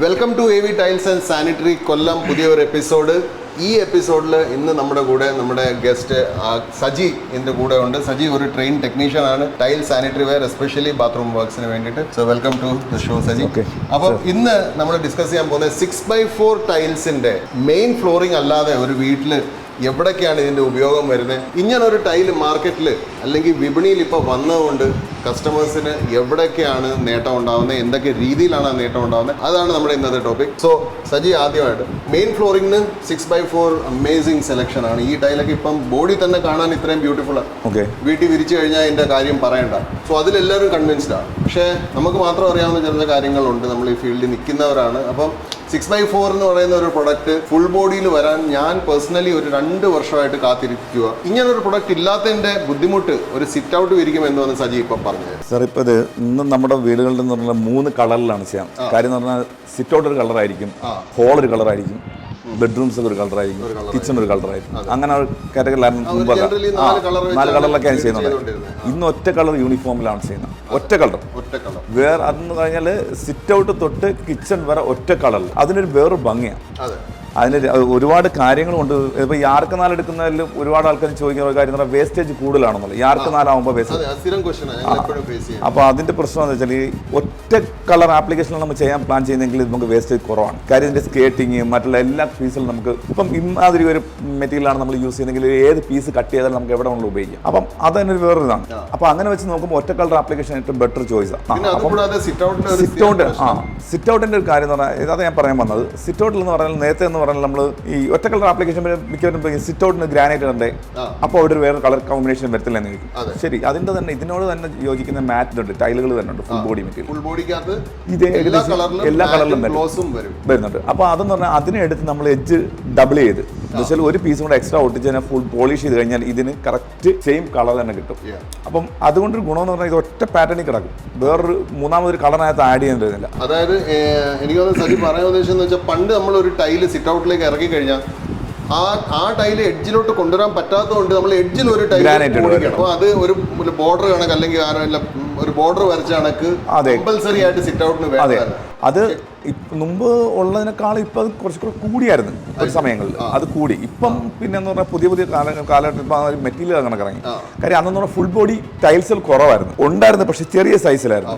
Welcome to AV tiles and sanitary Kollam. പുതിയൊരു episode. ഈ എപ്പിസോഡിൽ ഇന്ന് നമ്മുടെ ഗസ്റ്റ് സജി എൻ്റെ കൂടെ ഉണ്ട്. സജി ഒരു ട്രെയിൻ ടെക്നീഷ്യൻ ആണ്, tile sanitary ware especially bathroom വർക്ക്സിന് വേണ്ടിയിട്ട്. So welcome to the show Saji. അപ്പം ഇന്ന് നമ്മൾ ഡിസ്കസ് ചെയ്യാൻ പോകുന്നത് 6x4 ടൈൽസിൻ്റെ മെയിൻ ഫ്ലോറിംഗ് അല്ലാതെ ഒരു വീട്ടിൽ എവിടേക്കാണ് ഇതിൻ്റെ ഉപയോഗം വരുന്നത്. ഇങ്ങനൊരു ടൈൽ മാർക്കറ്റിൽ അല്ലെങ്കിൽ വിപണിയിൽ ഇപ്പോൾ വന്നതുകൊണ്ട് കസ്റ്റമേഴ്സിന് എവിടെയൊക്കെയാണ് നേട്ടം ഉണ്ടാകുന്നത്, എന്തൊക്കെ രീതിയിലാണ് ആ നേട്ടം ഉണ്ടാകുന്നത്, അതാണ് നമ്മുടെ ഇന്നത്തെ ടോപ്പിക്. സോ സജി, ആദ്യമായിട്ട് മെയിൻ ഫ്ലോറിംഗിന് 6x4 അമേസിങ് സെലക്ഷൻ ആണ്. ഈ ടൈലൊക്കെ ഇപ്പം ബോഡി തന്നെ കാണാൻ ഇത്രയും ബ്യൂട്ടിഫുള്ളാണ്. വീട്ടിൽ വിരിച്ചു കഴിഞ്ഞാൽ അതിൻ്റെ കാര്യം പറയണ്ട. സോ അതിലെല്ലാവരും കൺവിൻസ്ഡ് ആണ്. പക്ഷേ നമുക്ക് മാത്രം അറിയാവുന്ന ചില കാര്യങ്ങളുണ്ട്. നമ്മൾ ഈ ഫീൽഡിൽ നിൽക്കുന്നവരാണ്. അപ്പം 6x4 എന്ന് പറയുന്ന ഒരു പ്രൊഡക്റ്റ് ഫുൾ ബോഡിയിൽ വരാൻ ഞാൻ പേഴ്സണലി ഒരു 2 വർഷമായിട്ട് കാത്തിരിക്കുക. ഇങ്ങനൊരു പ്രൊഡക്റ്റ് ഇല്ലാത്തതിൻ്റെ ബുദ്ധിമുട്ട് ഒരു സിറ്റ് ഔട്ട് വിരിക്കും എന്ന് പറഞ്ഞ് സജി ഇപ്പം പറഞ്ഞത്. സാർ, ഇപ്പോൾ ഇത് ഇന്നും നമ്മുടെ വീടുകളിൽ എന്ന് പറഞ്ഞാൽ 3 കളറിലാണ് ചെയ്യാം. കാര്യം എന്ന് പറഞ്ഞാൽ സിറ്റ് ഔട്ട് ഒരു കളറായിരിക്കും, ഹോൾ ഒരു കളറായിരിക്കും, ബെഡ്റൂംസ് ഒരു കളറായിരിക്കും, കിച്ചൺ ഒരു കളറായിരിക്കും. അങ്ങനെ കാറ്റഗറിയിലാണ് മുമ്പ് 4 കളറിലൊക്കെയാണ് ചെയ്യുന്നത്. ഇന്ന് ഒറ്റ കളർ യൂണിഫോമിലാണ് ചെയ്യുന്നത്. ഒറ്റ കളർ വേറെ അതെന്ന് പറഞ്ഞാൽ സിറ്റ് ഔട്ട് തൊട്ട് കിച്ചൺ വരെ ഒറ്റ കളറിൽ. അതിനൊരു വേറൊരു ഭംഗിയാണ്. അതിന് ഒരുപാട് കാര്യങ്ങളുണ്ട്. ഇപ്പോൾ യാർക്ക് 4 എടുക്കുന്നതിൽ ഒരുപാട് ആൾക്കാർ ചോദിക്കുന്ന ഒരു കാര്യം എന്ന് പറഞ്ഞാൽ വേസ്റ്റേജ് കൂടുതലാണെന്നുള്ളത്. യാർക്ക് 4 ആകുമ്പോൾ വേസ്റ്റേജ്. അപ്പോൾ അതിൻ്റെ പ്രശ്നം എന്ന് വെച്ചാൽ ഈ ഒറ്റ കളർ ആപ്ലിക്കേഷനിൽ നമ്മൾ ചെയ്യാൻ പ്ലാൻ ചെയ്യുന്നെങ്കിൽ നമുക്ക് വേസ്റ്റേജ് കുറവാണ്. കാര്യം ഇതിൻ്റെ സ്കേറ്റിങ് മറ്റുള്ള എല്ലാ പീസിലും നമുക്ക് ഇപ്പം ഇമാതിരി ഒരു മെറ്റീരിയലാണ് നമ്മൾ യൂസ് ചെയ്യുന്നതെങ്കിൽ ഏത് പീസ് കട്ട് ചെയ്താലും നമുക്ക് എവിടെ വേണമെങ്കിലും ഉപയോഗിക്കാം. അപ്പം അത് തന്നെ വേറൊരു ഇതാണ്. അപ്പോൾ അങ്ങനെ വെച്ച് നോക്കുമ്പോൾ ഒറ്റ കളർ ആപ്ലിക്കേഷൻ ഏറ്റവും ബെറ്റർ ചോയ്സാണ്. സിറ്റ് ഔട്ടിൻ്റെ ഒരു കാര്യം എന്ന് പറഞ്ഞാൽ അത് ഞാൻ പറയാൻ വന്നത്. സിറ്റ് ഔട്ടിൽ എന്ന് പറഞ്ഞാൽ നേരത്തെ എന്ന് പറഞ്ഞാൽ നമ്മൾ ഈ ഒറ്റ കളർ ആപ്ലിക്കേഷൻ മിക്കവരും സിറ്റ് ഔട്ടിന് ഗ്രാനൈറ്റ് ഉണ്ട്, അപ്പോൾ അവിടെ വേറെ കളർ കോമ്പിനേഷൻ വരത്തില്ല എന്ന് ചോദിക്കും. ശരി, അതിന്റെ തന്നെ ഇതിനോട് തന്നെ യോജിക്കുന്ന മാറ്റ് ഉണ്ട്, ടൈലുകൾ തന്നെ ഉണ്ട്. ഫുൾ ബോഡി മെറ്റീരിയൽ ഇത് ഏകദേശം എല്ലാ കളറിലും വരുന്നുണ്ട്. അപ്പോൾ അതെന്ന് പറഞ്ഞാൽ അതിനെ എടുത്ത് നമ്മൾ എഡ്ജ് ഡബിൾ ചെയ്ത് എന്നുവെച്ചാൽ ഒരു പീസും കൂടെ എക്സ്ട്രാ ഒട്ടിച്ച് തന്നെ ഫുൾ പോളിഷ് ചെയ്ത് കഴിഞ്ഞാൽ ഇതിന് കറക്റ്റ് സെയിം കളർ തന്നെ കിട്ടും. അപ്പം അതുകൊണ്ടൊരു ഗുണമെന്ന് പറഞ്ഞാൽ ഇത് ഒറ്റ പാറ്റേണിൽ കിടക്കും, വേറൊരു മൂന്നാമതൊരു കളറിനകത്ത് ആഡ് ചെയ്യാൻ വരുന്നില്ല. അതായത് എനിക്ക് സജി പറയാൻ ഉദ്ദേശിച്ചെന്ന് വെച്ചാൽ പണ്ട് നമ്മളൊരു ടൈല് സിറ്റ് ഔട്ടിലേക്ക് ഇറക്കി കഴിഞ്ഞാൽ ആ ടൈല് എഡ്ജിലോട്ട് കൊണ്ടുവരാൻ പറ്റാത്തതുകൊണ്ട് നമ്മൾ എഡ്ജിൽ ഒരു ടൈൽ അപ്പോൾ അത് ഒരു ബോർഡർ കണക്ക് അല്ലെങ്കിൽ ഒരു ബോർഡർ വരച്ച കണക്ക് കമ്പൽസറി ആയിട്ട് സിറ്റ് ഔട്ടിന് വേണം. അത് മുമ്പ് ഉള്ളതിനേക്കാൾ ഇപ്പം അത് കുറച്ചുകൂടെ കൂടിയായിരുന്നു ഒരു സമയങ്ങളിൽ. അത് കൂടി. ഇപ്പം പിന്നെ എന്ന് പറഞ്ഞാൽ പുതിയ കാലഘട്ടം ഇപ്പം മെറ്റീരിയൽ അങ്ങനെ ഇറങ്ങി. കാര്യം അന്നെന്ന് പറഞ്ഞാൽ ഫുൾ ബോഡി ടൈൽസിൽ കുറവായിരുന്നു, ഉണ്ടായിരുന്നു, പക്ഷെ ചെറിയ സൈസിലായിരുന്നു.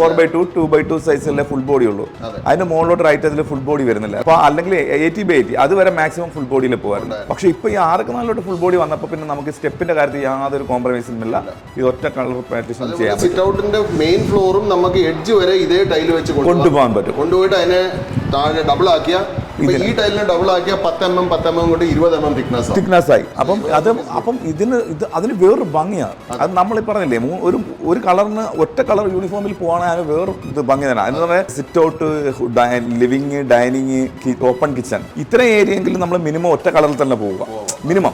4x2 2x2 സൈസിലെ ഫുൾ ബോഡി ഉള്ളൂ. അതിന്റെ മുകളിലോട്ട് റൈറ്റ് അതിൽ ഫുൾ ബോഡി വരുന്നില്ല. അപ്പോൾ അല്ലെങ്കിൽ 80x80 അതുവരെ മാക്സിമം ഫുൾ ബോഡിയിൽ പോകുമായിരുന്നു. പക്ഷെ ഇപ്പൊ ഈ 6x4 ഫുൾ ബോഡി വന്നപ്പോൾ പിന്നെ നമുക്ക് സ്റ്റെപ്പിന്റെ കാര്യത്തിൽ യാതൊരു കോംപ്രമൈസും ഇല്ല. ഇത് ഒറ്റ കളർ പാർട്ടീഷൻ ചെയ്യാൻ സിറ്റ് ഔട്ടിന്റെ മെയിൻ ഫ്ലോറും നമുക്ക് എഡ്ജ് വരെ ഇതേ ടൈൽ വെച്ച് കൊണ്ടുപോകാൻ പറ്റും. കൊണ്ടുപോയിട്ട് അതിനെ താഴെ ഡബിൾ ആക്കിയ ഈ ടൈലിനെ ഡബിൾ ആക്കിയ 10 mm കൊണ്ട് 20 mm തിക്നെസ് ആയി. അപ്പം അതിന് വേറൊരു ഭംഗിയാണ്. അത് നമ്മൾ പറഞ്ഞില്ലേ, ഒരു കളറിന് ഒറ്റ കളർ യൂണിഫോമിൽ പോകണമെങ്കിൽ വേറൊരു ഇത് ഭംഗി തന്നെ. അതിന് പറഞ്ഞാൽ sit out, living, dining, open kitchen, ഇത്രയും ഏരിയയെങ്കിലും നമ്മൾ മിനിമം ഒറ്റ കളറിൽ തന്നെ പോവുക മിനിമം.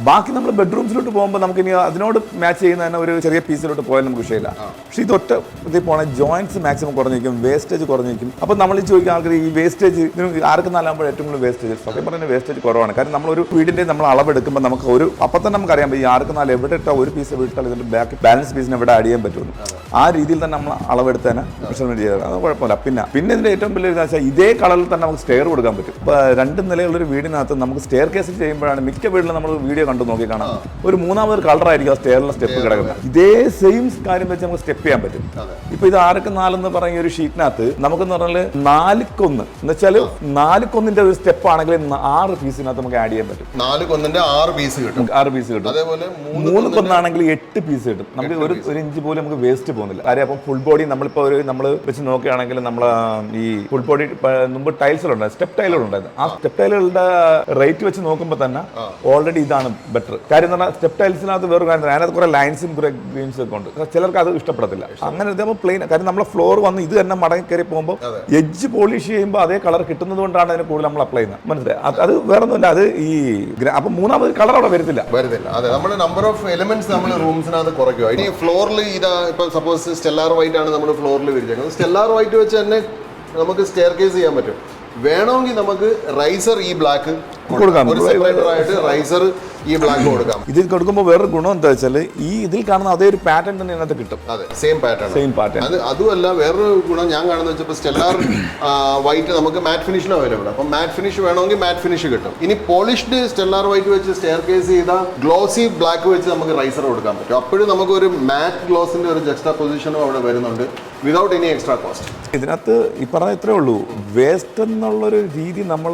ബാക്കി നമ്മൾ ബെഡ്റൂംസിലോട്ട് പോകുമ്പോൾ നമുക്ക് ഇനി അതിനോട് മാച്ച് ചെയ്യുന്ന തന്നെ ഒരു ചെറിയ പീസിലോട്ട് പോയാൽ നമുക്ക് വിഷയമില്ല. പക്ഷെ ഇത് ഒറ്റ ഇതിൽ പോകണേ ജോയിന്റ്സ് മാക്സിമം കുറഞ്ഞിരിക്കും, വേസ്റ്റേജ് കുറഞ്ഞിരിക്കും. അപ്പോൾ നമ്മൾ ചോദിക്കുന്ന ആൾക്കാർ ഈ വേസ്റ്റേജ് 6x4 ഏറ്റവും കൂടുതൽ വേസ്റ്റേജ് സത്യം പറഞ്ഞാൽ വേസ്റ്റേജ് കുറവാണ്. കാരണം നമ്മൾ ഒരു വീടിൻ്റെ നമ്മൾ അളവെടുക്കുമ്പോൾ നമുക്ക് അപ്പം തന്നെ നമുക്കറിയാം ഈ 6x4 എവിടെ ഇട്ടാൽ ഒരു പീസ് വിട്ടാൽ ഇതിൻ്റെ ബാക്ക് ബാലൻസ് പീസിന് എവിടെ ആഡ് ചെയ്യാൻ പറ്റുമെന്ന്. ആ രീതിയിൽ തന്നെ നമ്മൾ അളവെടുത്ത് തന്നെ മെഷർമെന്റ് ചെയ്തത്. അത് കുഴപ്പമില്ല. പിന്നെ ഇതിൻ്റെ ഏറ്റവും വലിയ ഇതെന്ന് വെച്ചാൽ ഇതേ കളറിൽ തന്നെ നമുക്ക് സ്റ്റെയർ കൊടുക്കാൻ പറ്റും. ഇപ്പോൾ 2 നിലയുള്ളൊരു വീടിനകത്ത് നമുക്ക് സ്റ്റെയർ കേസിൽ ചെയ്യുമ്പോഴാണ് മിക്ക വീട്ടിലും നമ്മൾ വീഡിയോ കണ്ടു നോക്കി കാണാം, ഒരു 3ാമതൊരു കളറായിരിക്കും ആ സ്റ്റെയറിലെ സ്റ്റെപ്പ് കിടക്കുന്നത്. ഇതേ സെയിം കാര്യം വെച്ച് നമുക്ക് സ്റ്റെപ്പ് ചെയ്യാൻ പറ്റും. ഇപ്പൊ ഇത് 6x4 എന്ന് പറയുന്ന ഒരു ഷീറ്റിനകത്ത് നമുക്കെന്ന് പറഞ്ഞാൽ 4x1 എന്ന് വെച്ചാൽ 4x1 ഒരു സ്റ്റെപ്പ് ആണെങ്കിൽ 6 പീസിനകത്ത് നമുക്ക് ആഡ് ചെയ്യാൻ പറ്റും. 4x1 6 പീസ് കിട്ടും. അതേപോലെ 3x1 ആണെങ്കിൽ 8 പീസ് കിട്ടും. നമുക്ക് ഒരു ഇഞ്ച് പോലും നമുക്ക് വേസ്റ്റ് പോകുന്നില്ല. കാര്യം അപ്പം ഫുൾ ബോഡി നമ്മളിപ്പോൾ നമ്മൾ വെച്ച് നോക്കുകയാണെങ്കിൽ നമ്മൾ ഈ ഫുൾ ബോഡി മുമ്പ് ടൈൽസുകളുണ്ടായിരുന്നു, സ്റ്റെപ്പ് ടൈലുകളുണ്ടായിരുന്നു. ആ സ്റ്റെപ്പ് ടൈലുകളുടെ റേറ്റ് വെച്ച് നോക്കുമ്പോൾ തന്നെ ഓൾറെഡി ഇതാണ് ബെറ്റർ. കാര്യം എന്ന് പറഞ്ഞാൽ സ്റ്റെപ്പ് ടൈൽസിനകത്ത് വേറെ കാര്യം അതിനകത്ത് കുറെ ലൈൻസും കുറെ ഗ്രീൻസും ഒക്കെ ഉണ്ട്. ചിലർക്ക് അത് ഇഷ്ടപ്പെടത്തില്ല. അങ്ങനെ ഇതേപോലെ പ്ലെയിൻ കാര്യം നമ്മളെ ഫ്ലോർ വന്ന് ഇത് തന്നെ മടങ്ങി കയറി പോകുമ്പോൾ എഡ്ജ് പോളിഷ് ചെയ്യുമ്പോൾ അതേ കളർ കിട്ടുന്നത് കൊണ്ടാണ് അതിന് കൂടുതൽ നമ്മൾ അപ്ലൈ ചെയ്യുന്നത്. മനസ്സിലായി? അത് വേറെ ഒന്നുമില്ല. അത് ഈ അപ്പം 3ാമത് കളർ അവിടെ വരുന്നില്ല. അതെ, നമ്മുടെ നമ്പർ ഓഫ് എലിമെന്റ്സ് നമ്മൾ റൂംസിനകത്ത് കുറയ്ക്കുക. ഇനി ഫ്ലോറിൽ ഇതാ ഇപ്പൊ സപ്പോസ് സ്റ്റെല്ലാർ വൈറ്റ് ആണ് നമ്മൾ ഫ്ലോറിൽ വിരിച്ചേക്കുന്നത്. സ്റ്റെല്ലാർ വൈറ്റ് വെച്ച് തന്നെ നമുക്ക് സ്റ്റെയർ കേസ് ചെയ്യാൻ പറ്റും. വേണമെങ്കിൽ നമുക്ക് റൈസർ ഈ ബ്ലാക്ക്, കൊടുക്കാം. ഒരു സെപ്പറേറ്റർ ആയിട്ട് റൈസർ ഈ ബ്ലാക്ക് കൊടുക്കാം. ഇതിൽ കൊടുക്കുമ്പോൾ വേറൊരു ഗുണം എന്താ വെച്ചാൽ ഈ ഇതിൽ കാണുന്ന അതേ ഒരു പാറ്റേൺ തന്നെ ഇതിനകത്ത് കിട്ടും. അതെ, സെയിം പാറ്റേൺ. അതുമല്ല വേറൊരു ഗുണം ഞാൻ കാണുന്നത് വെച്ചപ്പോൾ സ്റ്റെല്ലാർ വൈറ്റ് നമുക്ക് മാറ്റ് ഫിനിഷിന് അവൈലബിൾ. അപ്പം മാറ്റ് ഫിനിഷ് വേണമെങ്കിൽ മാറ്റ് ഫിനിഷ് കിട്ടും. ഇനി പോളിഷ്ഡ് സ്റ്റെല്ലാർ വൈറ്റ് വെച്ച് സ്റ്റെയർ കേസ് ചെയ്ത ഗ്ലോസി ബ്ലാക്ക് വെച്ച് നമുക്ക് റൈസർ കൊടുക്കാൻ പറ്റും. അപ്പോഴും നമുക്ക് ഒരു മാറ്റ് ഗ്ലോസിന്റെ ഒരു ജക്സ്റ്റാ പൊസിഷനും അവിടെ വരുന്നുണ്ട് വിതൗട്ട് എനി എക്സ്ട്രാ കോസ്റ്റ്. ഇതിനകത്ത് ഈ പറഞ്ഞ ഇത്രേ ഉള്ളൂ, വേസ്റ്റ് എന്നുള്ളൊരു രീതി നമ്മൾ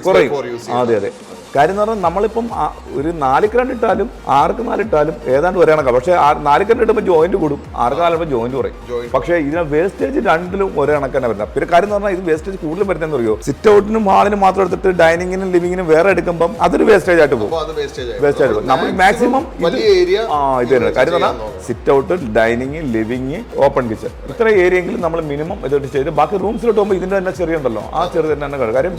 കുറയും. അതെ അതെ. കാര്യം എന്ന് പറഞ്ഞാൽ നമ്മളിപ്പം ഒരു 4 ഇട്ടാലും 6 ഇട്ടാലും ഏതാണ്ട് ഒരേ കണക്കാണ്. പക്ഷേ 4 ഇട്ടുമ്പോൾ ജോയിന്റ് കൂടും, 6 ഇടുമ്പോൾ ജോയിന്റ് കുറയും. പക്ഷേ ഇതിന് വേസ്റ്റേജ് രണ്ടിലും ഒരേ കണക്ക് തന്നെ വരുന്നത്. പിന്നെ കാര്യം എന്ന് പറഞ്ഞാൽ ഇത് വേസ്റ്റേജ് കൂടുതൽ വരുന്നതെന്ന് പറയുമോ, സിറ്റ് ഔട്ടിനും ഹാളിനും മാത്രം എടുത്തിട്ട് ഡൈനിങ്ങിനും ലിവിങ്ങിനും വേറെ എടുക്കുമ്പോൾ അതൊരു വേസ്റ്റേജ് ആയിട്ട് പോകും. വേസ്റ്റ് ആയിട്ട് പോകും. നമ്മൾ മാക്സിമം ഇത് തന്നെ കാര്യം എന്ന് പറഞ്ഞാൽ sit out, dining, living, open kitchen ഇത്ര ഏരിയയെങ്കിലും നമ്മൾ മിനിമം ഇതോട്ട് ചെയ്ത് ബാക്കി റൂംസിലോട്ട് പോകുമ്പോൾ ഇതിന്റെ തന്നെ ചെറിയ ഉണ്ടല്ലോ, ആ ചെറിയ തന്നെ കാര്യം.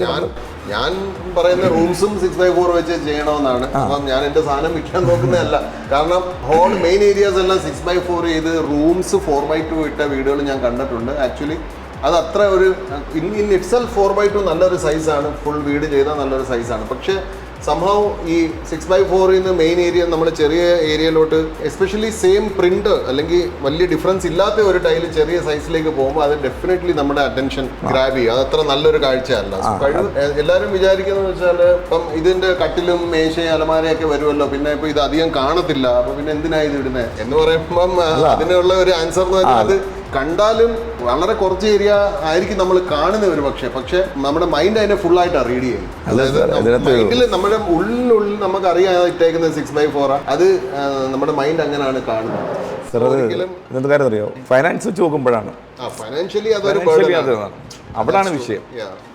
ഞാൻ പറയുന്ന റൂംസും 6x4 വെച്ച് ചെയ്യണമെന്നാണ്. അപ്പം ഞാൻ എന്റെ സാധനം വിൽക്കാൻ നോക്കുന്നതല്ല. കാരണം ഹോൾ മെയിൻ ഏരിയാസ് എല്ലാം 6x4 ചെയ്ത് റൂംസ് 4x2 ഇട്ട വീടുകൾ ഞാൻ കണ്ടിട്ടുണ്ട്. ആക്ച്വലി അത് അത്ര ഒരു ഇൻ ഇറ്റ്സെൽഫ് 4x2 നല്ലൊരു സൈസാണ്, ഫുൾ വീട് ചെയ്താൽ നല്ലൊരു സൈസാണ്. പക്ഷേ സംഭവം ഈ 6x4 മെയിൻ ഏരിയ നമ്മൾ ചെറിയ ഏരിയയിലോട്ട് എസ്പെഷ്യലി സെയിം പ്രിന്റ് അല്ലെങ്കിൽ വലിയ ഡിഫറൻസ് ഇല്ലാത്ത ഒരു ടൈല് ചെറിയ സൈസിലേക്ക് പോകുമ്പോൾ അത് ഡെഫിനറ്റ്ലി നമ്മുടെ അറ്റൻഷൻ ഗ്രാബ് ചെയ്യും. അത് അത്ര നല്ലൊരു കാഴ്ചയല്ല. എല്ലാവരും വിചാരിക്കുന്നത് വെച്ചാൽ ഇപ്പം ഇതിന്റെ കട്ടിലും മേശയും അലമാരയൊക്കെ വരുമല്ലോ, പിന്നെ ഇപ്പൊ ഇത് അധികം കാണത്തില്ല, അപ്പൊ പിന്നെ എന്തിനാ ഇത് ഇടുന്നത് എന്ന് പറയുമ്പം അതിനുള്ള ഒരു ആൻസർ എന്ന് പറഞ്ഞാൽ അത് കണ്ടാലും വളരെ കുറച്ച് ഏരിയ ആയിരിക്കും നമ്മൾ കാണുന്ന ഒരു പക്ഷേ നമ്മുടെ മൈൻഡ് അതിനെ ഫുൾ ആയിട്ട് റീഡ് ചെയ്യും. അതായത് മൈൻഡിൽ നമ്മുടെ ഉള്ളിനുള്ളിൽ നമുക്ക് അറിയാൻ ഇട്ടേക്കുന്നത് 6x4 അത് നമ്മുടെ മൈൻഡ് അങ്ങനെയാണ് കാണുന്നത്. ഇതെന്ത് കാര്യം അറിയോ, ഫൈനാൻസ് വെച്ച് നോക്കുമ്പോഴാണ് ഫൈനാൻഷ്യലി അതൊരു അവിടാണ് വിഷയം.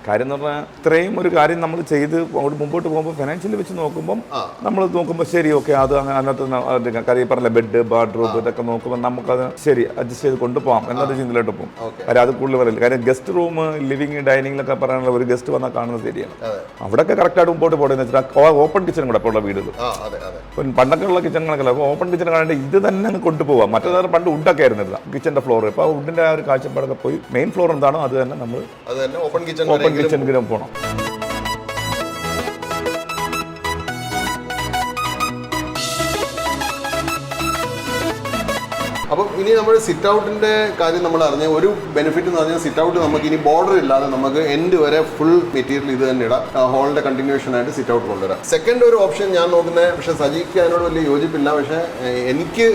കാര്യം എന്ന് പറഞ്ഞാൽ ഇത്രയും ഒരു കാര്യം നമ്മൾ ചെയ്ത് അങ്ങോട്ട് മുമ്പോട്ട് പോകുമ്പോൾ ഫിനാൻഷ്യലി വെച്ച് നോക്കുമ്പോൾ നമ്മൾ നോക്കുമ്പോൾ ശരി ഓക്കെ അത് അതിനകത്ത് കാര്യം പറഞ്ഞില്ല ബെഡ് ബാത്റൂം ഇതൊക്കെ നോക്കുമ്പോൾ നമുക്കത് ശരി അഡ്ജസ്റ്റ് ചെയ്ത് കൊണ്ടുപോകാം എന്നൊരു ചിന്തയിലോട്ട് പോകും. കാര്യം അത് കൂടുതൽ പറയില്ല. കാര്യം ഗസ്റ്റ് റൂം, ലിവിങ്, ഡൈനിങ്ങിലൊക്കെ പറയാനുള്ള ഒരു ഗസ്റ്റ് വന്നാൽ കാണുന്ന ശരിയാണ്. അവിടെയൊക്കെ കറക്റ്റായിട്ട് മുമ്പോട്ട് പോകണമെന്ന് വെച്ചാൽ ഓപ്പൺ കിച്ചൺ കൂടെ ഇപ്പോൾ ഉള്ള വീടുകൾ പണ്ടൊക്കെ ഉള്ള കിച്ചണുകളൊക്കെ അപ്പോൾ ഓപ്പൺ കിച്ചൺ കാണേണ്ട ഇത് തന്നെ അങ്ങ് കൊണ്ടുപോകാം. മറ്റേതാറ് പണ്ട് വുഡൊക്കെ ആയിരുന്നില്ല കിച്ചൻ്റെ ഫ്ലോർ. ഇപ്പോൾ വുഡിൻ്റെ ആ ഒരു കാഴ്ചപ്പാടൊക്കെ പോയി മെയിൻ ഫ്ലോർ എന്താണോ അത് തന്നെ നമ്മൾ ഓപ്പൺ കിച്ചണിൽ പോകണം. അപ്പം ഇനി നമ്മൾ സിറ്റ് ഔട്ടിന്റെ കാര്യം നമ്മൾ അറിഞ്ഞ ഒരു ബെനിഫിറ്റ് എന്ന് പറഞ്ഞാൽ സിറ്റ് ഔട്ട് നമുക്ക് ഇനി ബോർഡർ ഇല്ലാതെ നമുക്ക് എൻഡ് വരെ ഫുൾ മെറ്റീരിയൽ ഇത് തന്നെ ഇടാം. ഹോളിന്റെ കണ്ടിന്യൂഷൻ ആയിട്ട് സിറ്റ് ഔട്ട് കൊണ്ടുവരാം. സെക്കൻഡ് ഒരു ഓപ്ഷൻ ഞാൻ നോക്കുന്നത്, പക്ഷേ സജിക്ക് അതിനോട് വലിയ യോജിപ്പില്ല, പക്ഷേ എനിക്ക്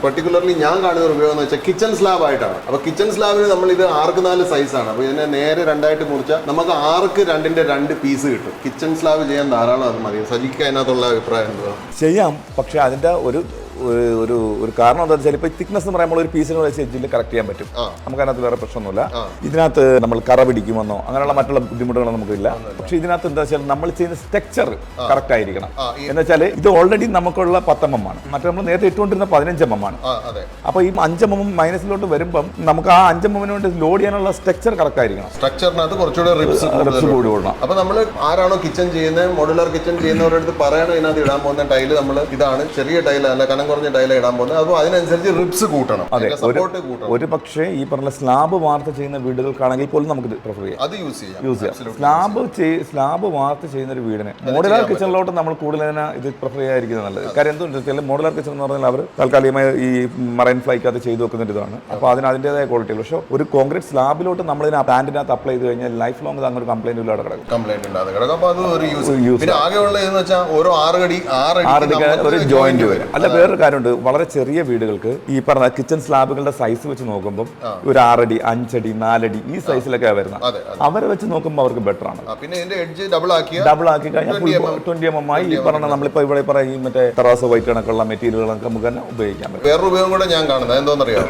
പെർട്ടിക്കുലർലി ഞാൻ കാണുന്ന ഒരു ഉപയോഗം എന്ന് വെച്ചാൽ കിച്ചൺ സ്ലാബ് ആയിട്ടാണ്. അപ്പോൾ കിച്ചൺ സ്ലാബിന് നമ്മൾ ഇത് 6x4 സൈസാണ്. അപ്പോൾ ഇതിനെ നേരെ 2 മുറിച്ചാൽ നമുക്ക് 6x2 2 പീസ് കിട്ടും. കിച്ചൺ സ്ലാബ് ചെയ്യാൻ ധാരാളം അത് മതി. സജിക്ക് അതിനകത്തുള്ള അഭിപ്രായം എന്താ? ചെയ്യാം, പക്ഷേ അതിൻ്റെ ഒരു കാരണം എന്താ വെച്ചാൽ ഇപ്പോൾ തിക്നെസ് എന്ന് പറയുമ്പോൾ ഒരു പീസിന് വെച്ച് എഡ്ജിൽ കറക്റ്റ് ചെയ്യാൻ പറ്റും. നമുക്ക് അതിനകത്ത് വേറെ പ്രശ്നമൊന്നുമില്ല. ഇതിനകത്ത് നമ്മൾ കറ പിടിക്കുമെന്നോ അങ്ങനെയുള്ള മറ്റുള്ള ബുദ്ധിമുട്ടുകളോ നമുക്കില്ല. പക്ഷേ ഇതിനകത്ത് എന്താ വെച്ചാൽ നമ്മൾ ചെയ്യുന്ന സ്ട്രക്ചർ കറക്റ്റ് ആയിരിക്കണം. എന്ന് വെച്ചാൽ ഇത് ഓൾറെഡി നമുക്കുള്ള 10 mm ആണ്, മറ്റേ നമ്മൾ നേരത്തെ ഇട്ടുകൊണ്ടിരുന്ന 15 mm ആണ്. അപ്പോൾ ഈ 5 mm മൈനസിലോട്ട് വരുമ്പം നമുക്ക് ആ 5 mm കൊണ്ട് ലോഡ് ചെയ്യാനുള്ള സ്ട്രക്ചർ കറക്റ്റ് ആയിരിക്കണം. സ്ട്രക്ചറിനകത്ത് കുറച്ചുകൂടെ റിപ്സ് കൂടി കൊടുക്കണം. അപ്പോൾ നമ്മൾ ആരാണോ കിച്ചൺ ചെയ്യുന്നത്, മോഡുലാർ കിച്ചൺ ചെയ്യുന്നവരുടെ അടുത്ത് പറയണം ഇതിനകത്ത് ഇടാൻ പോകുന്ന ടൈല് നമ്മൾ ഇതാണ് ചെറിയ ടൈലല്ല കനം കുറഞ്ഞ ടൈല ഇടാൻ പോകുന്നത്. അപ്പോൾ അതിനനുസരിച്ച് റിപ്സ് കൂട്ടണം, സപ്പോർട്ട് കൂട്ടണം. ഒരു പക്ഷേ ഈ പറഞ്ഞ സ്ലാബ് വാർത്ത ചെയ്യുന്ന വീടുകൾക്കാണെങ്കിൽ പോലും നമുക്ക് ഇത് പ്രിഫർ ചെയ്യാം, അത് യൂസ് ചെയ്യാം. സ്ലാബ് വാർത്ത ചെയ്യുന്ന ഒരു വീടിന് മോഡുലാർ കിച്ചണിലോട്ട് നമ്മൾ കൂടുതൽ ഇത് പ്രിഫർ ചെയ്യാതിരിക്കുന്നത് നല്ലത്. കാര്യം എന്തുകൊണ്ട് വെച്ചാൽ മോഡുലാർ കിച്ചൺ എന്ന് പറഞ്ഞാൽ അവർ താൽക്കാലികമായി ഈ മറൈൻ ഫ്ലൈക്കകത്ത് ചെയ്തു വെക്കുന്ന ഇതാണ്. അപ്പോൾ അതിൻ്റെതായ ക്വാളിറ്റി. പക്ഷേ ഒരു കോൺക്രീറ്റ് സ്ലാബിലോട്ട് നമ്മൾ ഇതിന് പാൻറ്റിനകത്ത് അപ്ലൈ ചെയ്ത് കഴിഞ്ഞാൽ ലൈഫ് ലോങ് അങ്ങനെ കംപ്ലൈന്റ് ഇല്ലാതെ കിടക്കും. അപ്പോൾ അത് ഒരു യൂസ്. ആകെയുള്ള എന്ന് വെച്ചാൽ ഓരോ 6 അടി ഒരു ജോയിന്റ് വരും. അല്ല വേറൊരു കാര്യമുണ്ട്, വളരെ ചെറിയ വീടുകൾക്ക് ഈ പറഞ്ഞ കിച്ചൺ സ്ലാബുകളുടെ സൈസ് വെച്ച് നോക്കുമ്പോൾ ഒരു 6 അടി 5 അടി 4 അടി ഈ സൈസിലൊക്കെ വരുന്നത്. അവരെ വെച്ച് നോക്കുമ്പോൾ അവർക്ക് ബെറ്റർ ആണ്. പിന്നെ ഇതിന്റെ എഡ്ജ് ഡബിൾ ആക്കി കഴിഞ്ഞാൽ 20 mm ആയി. ഈ പറഞ്ഞ നമ്മളിപ്പോ ഇവിടെ പറയും മറ്റേ ടെറാസോ വൈറ്റ് കണക്കുള്ള മെറ്റീരിയലുകളൊക്കെ നമുക്ക് തന്നെ ഉപയോഗിക്കാൻ പറ്റും. വേറൊരു ഉപയോഗം കൂടെ ഞാൻ കാണുന്നത് എന്താണെന്നറിയാം,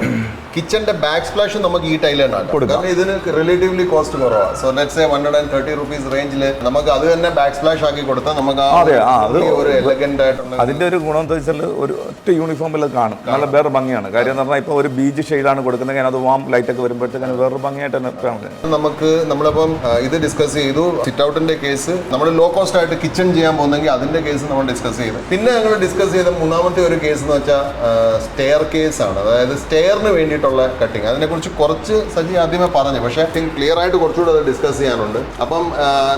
കിച്ചന്റെ ബാക്ക് സ്പ്ലാഷ് നമുക്ക് ഈ ടൈൽ തന്നെ കൊടുക്കാം. ഇതിന് റിലേറ്റീവ്ലി കോസ്റ്റ് കുറവാണ്. സോ ലെറ്റ്സ് സേ 130 rupees റേഞ്ചിൽ നമുക്ക് അത് തന്നെ ബാക്ക് സ്പ്ലാഷ് ആക്കി കൊടുത്താൽ നമുക്ക് ഒരു എലഗന്റ് ആയിട്ടുള്ള അതിന്റെ ഒരു ഗുണം എന്താ വെച്ചാൽ ഒരു ഒറ്റ യൂണിഫോമിൽ അത് കാണും. നല്ല വേറെ ഭംഗിയാണ്. കാര്യം എന്ന് പറഞ്ഞാൽ ഇപ്പോൾ ഒരു ബീച്ച് ഷെയ്ഡാണ് കൊടുക്കുന്നത്, അത് വാം ലൈറ്റൊക്കെ വരുമ്പോഴത്തേക്കാണ് വേറൊരു ഭംഗിയായിട്ട് തന്നെ കാണുന്നത്. നമുക്ക് നമ്മളിപ്പം ഇത് ഡിസ്കസ് ചെയ്തു, സിറ്റ് ഔട്ടിന്റെ കേസ്, നമ്മൾ ലോ കോസ്റ്റ് ആയിട്ട് കിച്ചൺ ചെയ്യാൻ പോകുന്നെങ്കിൽ അതിന്റെ കേസ് നമ്മൾ ഡിസ്കസ് ചെയ്തു. പിന്നെ ഞങ്ങൾ ഡിസ്കസ് ചെയ്ത മൂന്നാമത്തെ ഒരു കേസ് എന്ന് വെച്ചാൽ സ്റ്റെയർ കേസ് ആണ്. അതായത് സ്റ്റെയറിന് വേണ്ടിയിട്ടുള്ള കട്ടിങ്. അതിനെക്കുറിച്ച് കുറച്ച് സജി ആദ്യമേ പറഞ്ഞു, പക്ഷേ ക്ലിയർ ആയിട്ട് കുറച്ചുകൂടെ അത് ഡിസ്കസ് ചെയ്യാനുണ്ട്. അപ്പം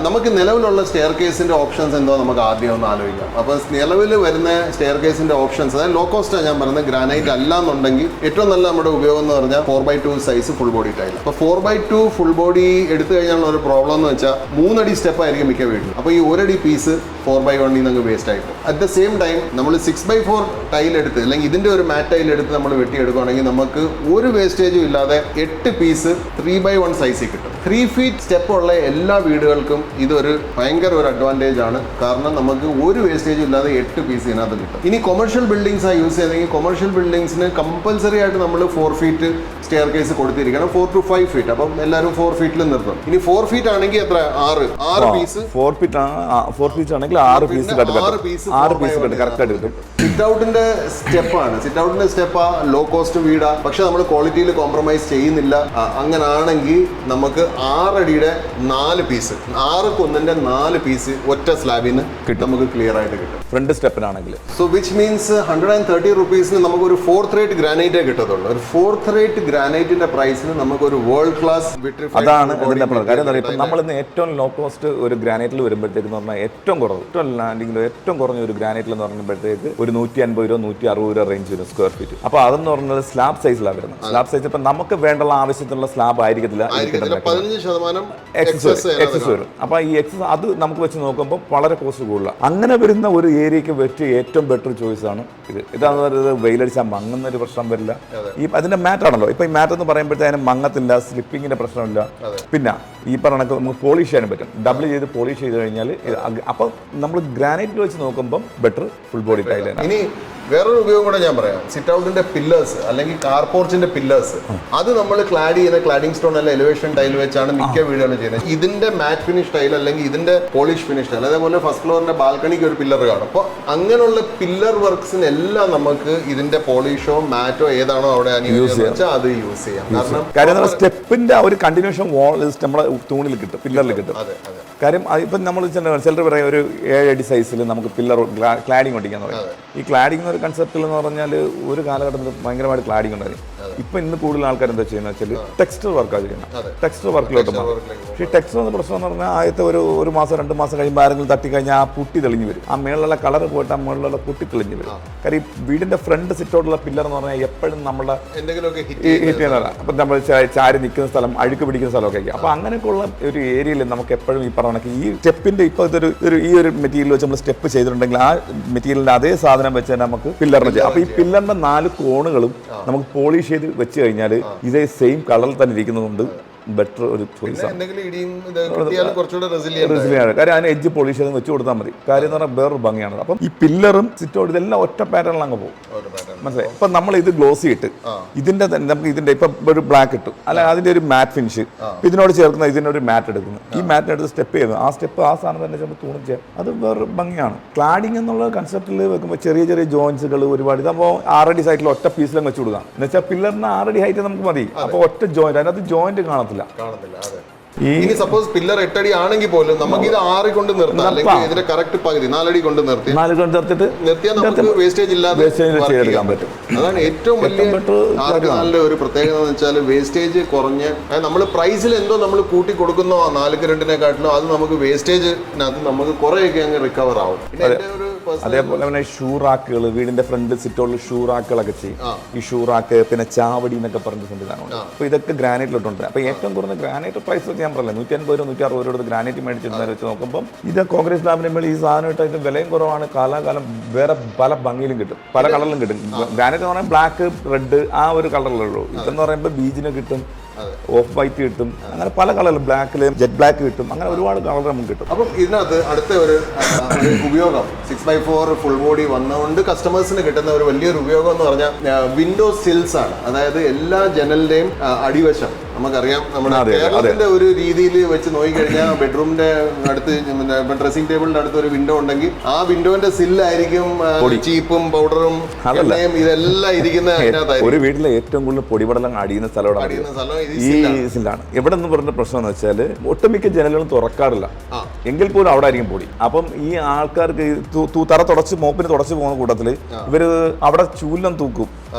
നമുക്ക് നിലവിലുള്ള സ്റ്റെയർ കേസിന്റെ ഓപ്ഷൻസ് എന്തോ നമുക്ക് ആദ്യം ഒന്ന് ആലോചിക്കാം. അപ്പോൾ നിലവിൽ വരുന്ന സ്റ്റെയർ കേസിന്റെ ഓപ്ഷൻസ്, അതായത് ലോ കോസ്റ്റാണ് ഞാൻ പറയുന്നത്, ഗ്രാനൈറ്റ് അല്ല എന്നുണ്ടെങ്കിൽ ഏറ്റവും നല്ല നമ്മുടെ ഉപയോഗം എന്ന് പറഞ്ഞാൽ 4x2 size full body tile. അപ്പോൾ 4x2 ഫുൾ ബോഡി എടുത്തു കഴിഞ്ഞാൽ ഒരു പ്രോബ്ലം എന്ന് വെച്ചാൽ 3 അടി സ്റ്റെപ്പ് ആയിരിക്കും മിക്ക വീട്ടിലും. അപ്പോൾ ഈ 1 അടി പീസ് 4x1 നിങ്ങൾക്ക് വേസ്റ്റ് ആയിട്ട്. അറ്റ് ദ സെയിം ടൈം നമ്മൾ 6x4 ടൈൽ എടുത്ത് അല്ലെങ്കിൽ ഇതിന്റെ ഒരു മാറ്റ് ടൈൽ എടുത്ത് നമ്മൾ വെട്ടിയെടുക്കുകയാണെങ്കിൽ നമുക്ക് ഒരു വേസ്റ്റേജും ഇല്ലാതെ 8 പീസ് 3x1 സൈസിൽ കിട്ടും. 3 ഫീറ്റ് സ്റ്റെപ്പ് ഉള്ള എല്ലാ വീടുകൾക്കും ഇതൊരു ഭയങ്കര ഒരു അഡ്വാൻറ്റേജ് ആണ്. കാരണം നമുക്ക് ഒരു വേസ്റ്റേജും ഇല്ലാതെ 8 പീസ് ഇതിനകത്ത് കിട്ടും. ഇനി കൊമേഴ്ഷ്യൽ ബിൽഡിങ്സ് ആ യൂസ് ചെയ്യുന്നെങ്കിൽ കൊമേഴ്ഷ്യൽ ബിൽഡിങ്സിന് കമ്പൽസറി ആയിട്ട് നമ്മൾ 4 ഫീറ്റ് സ്റ്റെയർ കേസ് കൊടുത്തിരിക്കണം, 4 to 5 ഫീറ്റ്. അപ്പം എല്ലാവരും 4 ഫീറ്റിൽ നിർത്തും. ഇനി 4 ഫീറ്റ് ആണെങ്കിൽ എത്ര, 6 പീസ്. 4 ഫീറ്റ് ആണെങ്കിൽ 6 പീസ് കറക്റ്റ് ആയിട്ട് കിട്ടും. സിറ്റ് ഔട്ടിന്റെ സ്റ്റെപ്പാണ്. സിറ്റ് ഔട്ടിന്റെ സ്റ്റെപ്പ് ലോ കോസ്റ്റ് വീടാ, പക്ഷെ നമ്മൾ ക്വാളിറ്റിയിൽ കോംപ്രമൈസ് ചെയ്യുന്നില്ല. അങ്ങനാണെങ്കിൽ നമുക്ക് 6 അടിയുടെ 4 പീസ്, 6 4 പീസ് ഒറ്റ സ്ലാബിന് നമുക്ക് ക്ലിയർ ആയിട്ട് കിട്ടും. ഫ്രണ്ട് സ്റ്റെപ്പിനാണെങ്കിൽ സോ വിച്ച് മീൻസ് 130 റുപ്പീസിന് നമുക്ക് ഒരു 4th റേറ്റ് ഗ്രാനൈറ്റേ കിട്ടത്തുള്ളൂ. ഒരു 4th റേറ്റ് ഗ്രാനൈറ്റിന്റെ പ്രൈസിന് നമുക്ക് ഒരു വേൾഡ് ക്ലാസ് അതാണ് ഇതിന്റെ കാര്യം. എന്താ പറയുക, നമ്മൾ ഇന്ന് ഏറ്റവും ലോ കോസ്റ്റ് ഒരു ഗ്രാനൈറ്റിൽ വരുമ്പോഴത്തേക്ക് എന്ന് പറഞ്ഞാൽ ഏറ്റവും കുറഞ്ഞ ഒരു ഗ്രാനൈറ്റിൽ എന്ന് പറയുമ്പോഴത്തേക്ക് ഒരു 150 രൂപ 160 രൂപ റേഞ്ച് വരും സ്ക്വയർ ഫീറ്റ്. അപ്പോൾ അതെന്ന് പറഞ്ഞാൽ സ്ലാബ് സൈസിലാണ് വരുന്നത്. സ്ലാബ് സൈസ് ഇപ്പം നമുക്ക് വേണ്ടുള്ള ആവശ്യത്തിനുള്ള സ്ലാബ് ആയിരിക്കത്തില്ല, 15% എക്സസ് വരും. അപ്പോൾ ഈ എക്സസ് അത് നമുക്ക് വെച്ച് നോക്കുമ്പോൾ വളരെ കോസ്റ്റ് കൂടുതലാണ്. അങ്ങനെ വരുന്ന ഒരു ഏരിയയ്ക്ക് പറ്റിയ ഏറ്റവും ബെറ്റർ ചോയ്സ് ആണ് ഇത്. ഇതാണെന്ന് പറയുന്നത് വെയിലടിച്ചാൽ മങ്ങുന്ന ഒരു പ്രശ്നം വരില്ല. ഈ അതിന്റെ മാറ്റ് ആണല്ലോ. ഇപ്പൊ ഈ മാറ്റ് എന്ന് പറയുമ്പോഴത്തേനും മങ്ങത്തില്ല, സ്ലിപ്പിങ്ങിന്റെ പ്രശ്നമില്ല. പിന്നെ ഈ പറഞ്ഞ നമുക്ക് പോളിഷ് ചെയ്യാനും പറ്റും. ഡബിൾ ചെയ്ത് പോളിഷ് ചെയ്ത് കഴിഞ്ഞാൽ അപ്പൊ നമ്മൾ ഗ്രാനൈറ്റ് വെച്ച് നോക്കുമ്പോൾ ബെറ്റർ ഫുൾ ബോഡി ടൈലാണ്. ഇനി വേറൊരു ഉപയോഗം കൂടെ ഞാൻ പറയാം. സിറ്റ് ഔട്ടിന്റെ പില്ലേഴ്സ് അല്ലെങ്കിൽ കാർ പോർച്ചിന്റെ പില്ലേഴ്സ്, അത് നമ്മൾ ക്ലാഡ് ചെയ്യുന്ന ക്ലാഡിംഗ് സ്റ്റോൺ അല്ല എലിവേഷൻ ടൈൽ വെച്ചാണ് മിക്ക വീടുകളും ചെയ്യുന്നത്. ഇതിന്റെ മാറ്റ് ഫിനിഷ് ടൈൽ അല്ലെങ്കിൽ ഇതിന്റെ പോളിഷ് ഫിനിഷ് ടൈൽ, അതേപോലെ ഫസ്റ്റ് ഫ്ലോറിന്റെ ബാൽക്കണിക്ക് ഒരു പില്ലർ കാണും. അപ്പോൾ അങ്ങനെയുള്ള പില്ലർ വർക്ക്സിനെല്ലാം നമുക്ക് ഇതിന്റെ പോളിഷോ മാറ്റോ ഏതാണോ അവിടെ അനുയോജ്യം വെച്ചാൽ അത് യൂസ് ചെയ്യാം. കാരണം സ്റ്റെപ്പിന്റെ ഒരു കണ്ടിന്യൂഷൻ വാൾ നമ്മുടെ തൂണിൽ കിട്ടും, പില്ലറിൽ കിട്ടും. കാര്യം ഇപ്പം നമ്മൾ ചിലർ പറയും ഒരു 7 അടി സൈസിൽ നമുക്ക് പില്ലർ ക്ലാഡിങ് ഒട്ടിക്കാൻ പറയും. ഈ ക്ലാഡിംഗ് എന്നൊരു കൺസെപ്റ്റിൽ എന്ന് പറഞ്ഞാൽ ഒരു കാലഘട്ടത്തിൽ ഭയങ്കരമായിട്ട് ക്ലാഡിംഗ് ഉണ്ടായിരുന്നു. ഇപ്പം ഇന്ന് കൂടുതൽ ആൾക്കാർ എന്താ ചെയ്യുന്നത് വെച്ചാൽ ടെക്സ്റ്റർ വർക്കാണ് ചെയ്യുന്നത്. ടെക്സ്റ്റർ വർക്കിലോട്ട് മാറും. പക്ഷേ ഈ ടെക്സ്റ്റർ എന്ന പ്രശ്നം എന്ന് പറഞ്ഞാൽ ആദ്യത്തെ ഒരു മാസം 2 മാസം കഴിയുമ്പോൾ ആരെങ്കിലും തട്ടിക്കഴിഞ്ഞാൽ ആ പുട്ടി തെളിഞ്ഞ് വരും. ആ മേളിലുള്ള കളർ പോയിട്ട് ആ മുകളിലുള്ള പുട്ടി തെളിഞ്ഞ് വരും. കാര്യം ഈ വീടിന്റെ ഫ്രണ്ട് സിറ്റോട്ടുള്ള പില്ലർ എന്ന് പറഞ്ഞാൽ എപ്പോഴും നമ്മുടെ ഹിറ്റ് ചെയ്യുന്നതാണ്. അപ്പം നമ്മൾ ചാരി നിൽക്കുന്ന സ്ഥലം, അഴുക്ക് പിടിക്കുന്ന സ്ഥലമൊക്കെ ആയിരിക്കും. അപ്പം അങ്ങനെയൊക്കെയുള്ള ഒരു ഏരിയയിൽ നമുക്ക് എപ്പോഴും ഈ പറഞ്ഞ ഈ സ്റ്റെപ്പിന്റെ ഇപ്പോൾ ഈ ഒരു മെറ്റീരിയൽ വെച്ച് നമ്മൾ സ്റ്റെപ്പ് ചെയ്തിട്ടുണ്ടെങ്കിൽ ആ മെറ്റീരിയലിന്റെ അതേ സാധനം വെച്ച് തന്നെ നമുക്ക് പില്ലറിന് ചെയ്യാം. അപ്പൊ ഈ പില്ലറിന്റെ 4 കോണുകളും നമുക്ക് പോളിഷ് ചെയ്ത് വെച്ച് കഴിഞ്ഞാൽ ഇതേ സെയിം കളറിൽ തന്നെ ഇരിക്കുന്നതുകൊണ്ട് ബെറ്റർ ഒരു ചോയ്സ് ആണ്. കാര്യം അതിന് എഡ്ജ് പോളിഷ് ചെയ്ത് വെച്ച് കൊടുത്താൽ മതി. കാര്യം എന്ന് പറഞ്ഞാൽ വേറൊരു ഭംഗിയാണ്. അപ്പം ഈ പില്ലറും സിറ്റൗട്ട് ഇതെല്ലാം ഒറ്റ പാറ്റേണിൽ അങ്ങ് പോകും. മനസ്സിലായി? ഇപ്പം നമ്മൾ ഇത് ഗ്ലോസി ഇട്ട് ഇതിന്റെ നമുക്ക് ഇതിന്റെ ഇപ്പം ഒരു ബ്ലാക്ക് ഇട്ടു, അല്ല അതിന്റെ ഒരു മാറ്റ് ഫിനിഷ്, ഇതിനോട് ചേർക്കുന്ന ഇതിനൊരു മാറ്റ് എടുക്കുന്നു. ഈ മാറ്റിന് എടുത്ത് സ്റ്റെപ്പ് ചെയ്യുന്നു. ആ സ്റ്റെപ്പ് ആ സാധനം തന്നെ ചിലപ്പോൾ തൂണും ചെയ്യാം. അത് വേറൊരു ഭംഗിയാണ്. ക്ലാഡിംഗ് എന്നുള്ള കൺസെപ്റ്റിൽ വെക്കുമ്പോൾ ചെറിയ ചെറിയ ജോയിൻസുകൾ ഒരുപാട് ഇതാകുമ്പോൾ 6 അടി സൈറ്റിൽ ഒറ്റ പീസിലും വെച്ച് കൊടുക്കാം. എന്ന് വെച്ചാൽ പില്ലറിന് 6 അടി ഹൈറ്റ് നമുക്ക് മതി. അപ്പോൾ ഒറ്റ ജോയിന്റ്, അതിനകത്ത് ജോയിന്റ് കാണത്തില്ല. ഇനി സപ്പോസ് പില്ലർ 8 അടി ആണെങ്കിൽ പോലും നമുക്ക് ഇത് 6 കൊണ്ട് നിർത്താം, അല്ലെങ്കിൽ ഇതിന്റെ കറക്റ്റ് പകുതി 4 അടി കൊണ്ട് നിർത്തിയാൽ നമുക്ക് വേസ്റ്റേജ് ഇല്ലാതെ ചെയ്യാൻ പറ്റും. അതാണ് ഏറ്റവും വലിയ നല്ല ഒരു പ്രത്യേകത എന്ന് വെച്ചാൽ വേസ്റ്റേജ് കുറഞ്ഞ് നമ്മൾ പ്രൈസിൽ എന്തോ നമ്മൾ കൂട്ടി കൊടുക്കുന്നോ 4-2 അത് നമുക്ക് വേസ്റ്റേജിനകത്ത് നമുക്ക് കുറെയൊക്കെ അങ്ങ് റിക്കവർ ആവും. അതേപോലെ തന്നെ ഷൂ റാക്കുകൾ, വീടിന്റെ ഫ്രണ്ട് സിറ്റോളിൽ ഷൂ റാക്കുകളൊക്കെ ചെയ്യും. ഈ ഷൂ റാക്ക് പിന്നെ ചാവടി എന്നൊക്കെ പറഞ്ഞ സംവിധാനമുണ്ട്. അപ്പൊ ഇതൊക്കെ ഗ്രാനൈറ്റിലോട്ടുണ്ട്. അപ്പൊ ഏറ്റവും കുറഞ്ഞ ഗ്രാനൈറ്റ് പ്രൈസ് ഞാൻ പറഞ്ഞില്ല 150 രൂപ 160 രൂപ ഗ്രാനൈറ്റ് മേടിച്ചിരുന്നവരെ വെച്ച് നോക്കുമ്പോൾ ഇത് കോൺക്രീറ്റ് സ്ലാബിന് മേളിൽ ഈ സാധനമായിട്ട് വിലയും കുറവാണ്. കാലാകാലം വേറെ പല ഭംഗിയിലും കിട്ടും, പല കളറിലും കിട്ടും. ഗ്രാനൈറ്റ് എന്ന് പറഞ്ഞാൽ ബ്ലാക്ക്, റെഡ് ആ ഒരു കളറിലുള്ളൂ. ഇതെന്ന് പറയുമ്പോൾ ബീജിന് കിട്ടും, ഓഫ് വൈറ്റ് കിട്ടും, അങ്ങനെ പല കളറിലും ബ്ലാക്കിൽ ജെറ്റ് ബ്ലാക്ക് കിട്ടും, അങ്ങനെ ഒരുപാട് കളർ നമുക്ക് കിട്ടും. അപ്പം ഇതിനകത്ത് അടുത്ത ഒരു ഉപയോഗം 6x4 ഫുൾ ബോഡി വന്നുകൊണ്ട് കസ്റ്റമേഴ്സിന് കിട്ടുന്ന ഒരു വലിയൊരു ഉപയോഗം എന്ന് പറഞ്ഞാൽ വിൻഡോ സിൽസ് ആണ്. അതായത് എല്ലാ ജനലിന്റെയും അടിവശം നമുക്കറിയാം നമ്മുടെ കേരളത്തിന്റെ ഒരു രീതിയിൽ വെച്ച് നോക്കിക്കഴിഞ്ഞാൽ ബെഡ്റൂമിന്റെ അടുത്ത് ഡ്രസ്സിംഗ് ടേബിളിന്റെ അടുത്ത് ഒരു വിൻഡോ ഉണ്ടെങ്കിൽ ആ വിൻഡോന്റെ സില്ലായിരിക്കും ചീപ്പും പൗഡറും എണ്ണയും ഇതെല്ലാം ഇരിക്കുന്ന അതിനകത്തായിരിക്കും. ഒരു വീട്ടിലെ ഏറ്റവും കൂടുതൽ പൊടിപടലം അടിയുന്ന സ്ഥലമാണ് ഈ സില്ലാണ്. എവിടെ നിന്ന് പറഞ്ഞ പ്രശ്നം എന്ന് വെച്ചാൽ ഒട്ടുമിക്ക ജനലുകളും തുറക്കാറില്ല, എങ്കിൽ പോലും അവിടെ ആയിരിക്കും പൊടി. അപ്പം ഈ ആൾക്കാർക്ക് തറ തുടച്ച് മോപ്പിന് തുടച്ച് പോകുന്ന കൂട്ടത്തില് ഇവര് അവിടെ ചൂലം തൂക്കും.